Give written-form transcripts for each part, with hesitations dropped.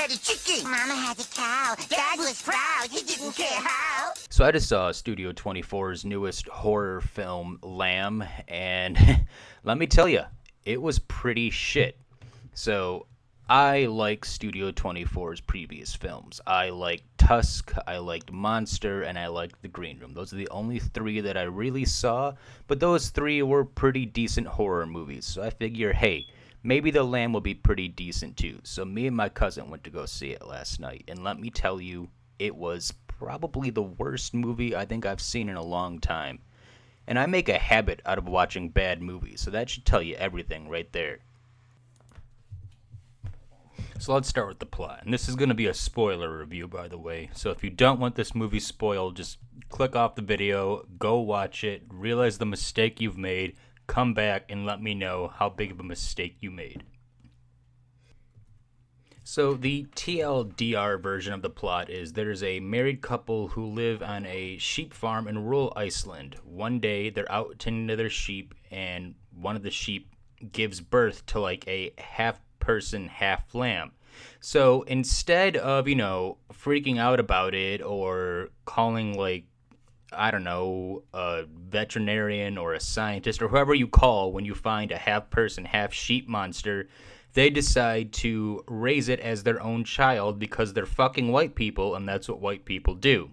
had a chicken. Mama had a cow. Dad was proud. He didn't care how. So I just saw Studio 24's newest horror film, Lamb, and let me tell you, it was pretty shit. So I like Studio 24's previous films. I liked Tusk, I liked Monster, and I liked The Green Room. Those are the only three that I really saw, but those three were pretty decent horror movies. So I figure, hey, maybe The Lamb will be pretty decent too. So me and my cousin went to go see it last night, and let me tell you, it was probably the worst movie I think I've seen in a long time. And I make a habit out of watching bad movies, so that should tell you everything right there. So let's start with the plot. And this is going to be a spoiler review, by the way. So if you don't want this movie spoiled, just click off the video, go watch it, realize the mistake you've made, come back and let me know how big of a mistake you made. So the TLDR version of the plot is there's a married couple who live on a sheep farm in rural Iceland. One day they're out tending to their sheep, and one of the sheep gives birth to like a half person, half lamb. So instead of, freaking out about it or calling, like, I don't know, a veterinarian or a scientist or whoever you call when you find a half person, half sheep monster, they decide to raise it as their own child because they're fucking white people and that's what white people do.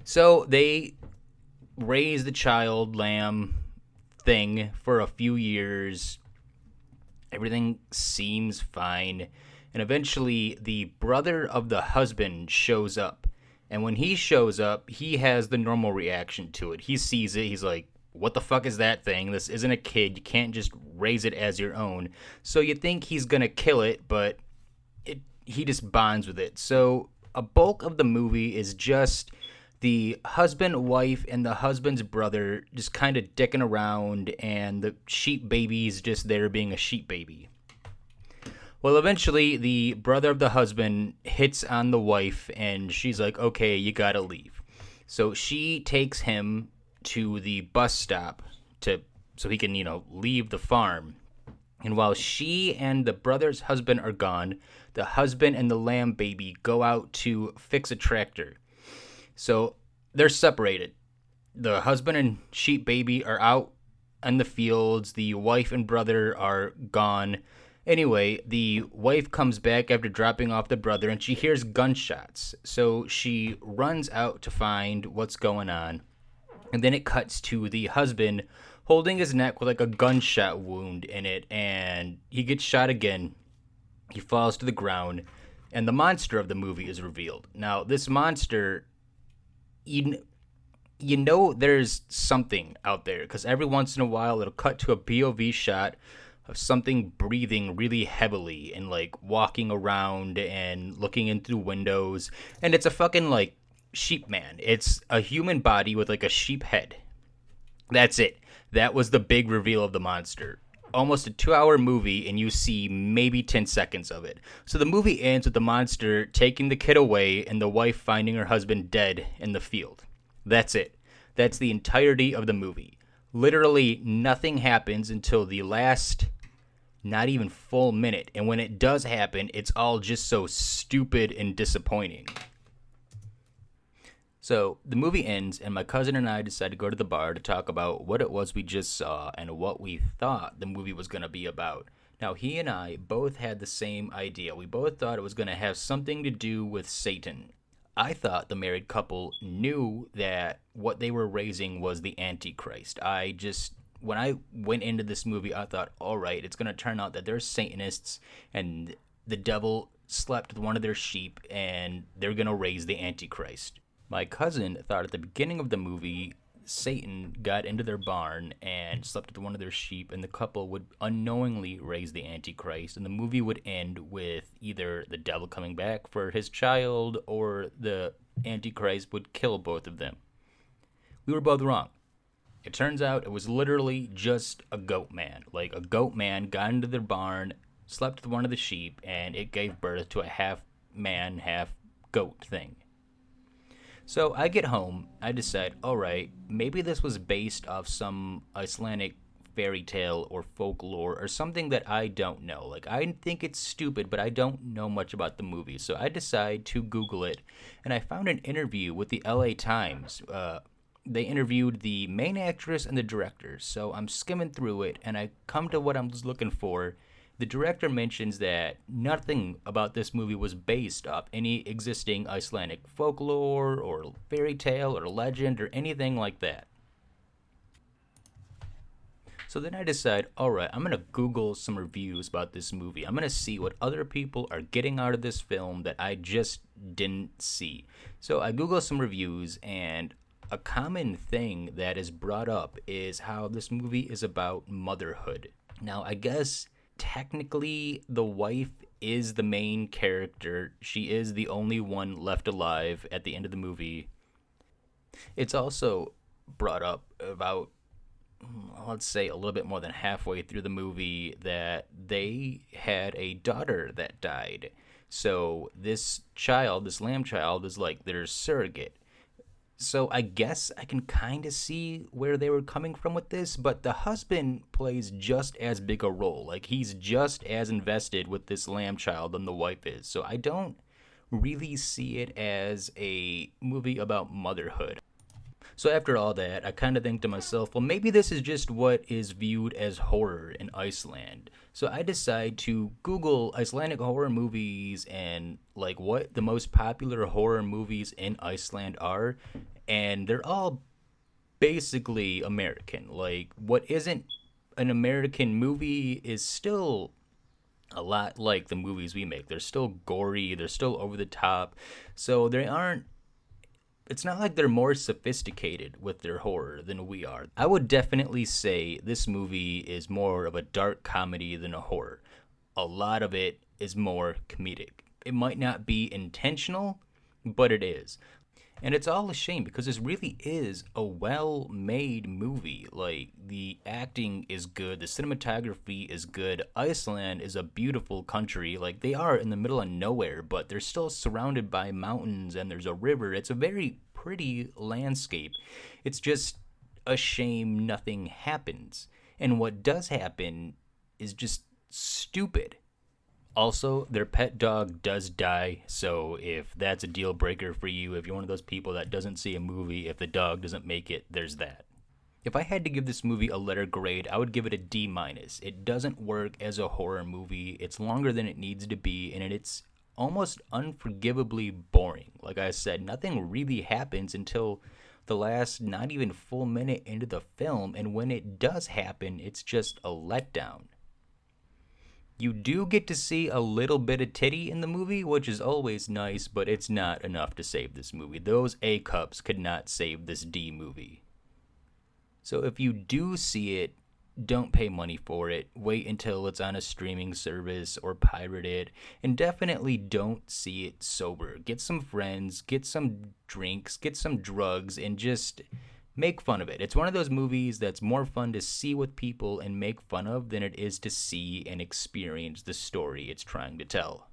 So they raise the child lamb thing for a few years. Everything seems fine. And eventually, the brother of the husband shows up. And when he shows up, he has the normal reaction to it. He sees it. He's like, what the fuck is that thing? This isn't a kid. You can't just raise it as your own. So you think he's going to kill it, but he just bonds with it. So a bulk of the movie is just the husband, wife, and the husband's brother just kind of dicking around, and the sheep baby's just there being a sheep baby. Well, eventually, the brother of the husband hits on the wife, and she's like, okay, you gotta leave. So she takes him to the bus stop so he can, leave the farm. And while she and the brother's husband are gone, the husband and the lamb baby go out to fix a tractor. So they're separated. The husband and sheep baby are out in the fields. The wife and brother are gone. Anyway, the wife comes back after dropping off the brother and she hears gunshots. So she runs out to find what's going on. And then it cuts to the husband holding his neck with like a gunshot wound in it. And he gets shot again. He falls to the ground. And the monster of the movie is revealed. Now, this monster, there's something out there, because every once in a while it'll cut to a POV shot of something breathing really heavily and like walking around and looking in through windows, and it's a fucking like sheep man. It's a human body with like a sheep head. That's it. That was the big reveal of the monster. Almost a 2-hour movie, and you see maybe 10 seconds of it. So the movie ends with the monster taking the kid away and the wife finding her husband dead in the field. That's it. That's the entirety of the movie. Literally nothing happens until the last, not even full minute. And when it does happen, it's all just so stupid and disappointing. So the movie ends, and my cousin and I decided to go to the bar to talk about what it was we just saw and what we thought the movie was going to be about. Now, he and I both had the same idea. We both thought it was going to have something to do with Satan. I thought the married couple knew that what they were raising was the Antichrist. When I went into this movie, I thought, all right, it's going to turn out that they're Satanists and the devil slept with one of their sheep and they're going to raise the Antichrist. My cousin thought at the beginning of the movie, Satan got into their barn and slept with one of their sheep, and the couple would unknowingly raise the Antichrist, and the movie would end with either the devil coming back for his child or the Antichrist would kill both of them. We were both wrong. It turns out it was literally just a goat man. Like, a goat man got into their barn, slept with one of the sheep, and it gave birth to a half man, half goat thing. So I get home, I decide, all right, maybe this was based off some Icelandic fairy tale or folklore or something that I don't know. Like, I think it's stupid, but I don't know much about the movie. So I decide to Google it, and I found an interview with the LA Times. They interviewed the main actress and the director. So I'm skimming through it, and I come to what I was looking for. The director mentions that nothing about this movie was based off any existing Icelandic folklore or fairy tale or legend or anything like that. So then I decide, alright, I'm going to Google some reviews about this movie. I'm going to see what other people are getting out of this film that I just didn't see. So I Google some reviews, and a common thing that is brought up is how this movie is about motherhood. Now, I guess technically the wife is the main character. She is the only one left alive at the end of the movie. It's also brought up about, let's say, a little bit more than halfway through the movie that they had a daughter that died. So this child, this lamb child, is like their surrogate. So I guess I can kind of see where they were coming from with this, but the husband plays just as big a role. Like, he's just as invested with this lamb child than the wife is. So I don't really see it as a movie about motherhood. So after all that, I kind of think to myself, well, maybe this is just what is viewed as horror in Iceland. So I decide to Google Icelandic horror movies and like what the most popular horror movies in Iceland are, and they're all basically American. Like, what isn't an American movie is still a lot like the movies we make. They're still gory, they're still over the top. So they aren't, it's not like they're more sophisticated with their horror than we are. I would definitely say this movie is more of a dark comedy than a horror. A lot of it is more comedic. It might not be intentional, but it is. And it's all a shame because this really is a well-made movie. Like, the acting is good, the cinematography is good. Iceland is a beautiful country. Like, they are in the middle of nowhere, but they're still surrounded by mountains and there's a river. It's a very pretty landscape. It's just a shame nothing happens. And what does happen is just stupid. Also, their pet dog does die, so if that's a deal breaker for you, if you're one of those people that doesn't see a movie, if the dog doesn't make it, there's that. If I had to give this movie a letter grade, I would give it a D-. It doesn't work as a horror movie, it's longer than it needs to be, and it's almost unforgivably boring. Like I said, nothing really happens until the last not even full minute into the film, and when it does happen, it's just a letdown. You do get to see a little bit of titty in the movie, which is always nice, but it's not enough to save this movie. Those A cups could not save this D movie. So if you do see it, don't pay money for it. Wait until it's on a streaming service or pirate it. And definitely don't see it sober. Get some friends, get some drinks, get some drugs, and just make fun of it. It's one of those movies that's more fun to see with people and make fun of than it is to see and experience the story it's trying to tell.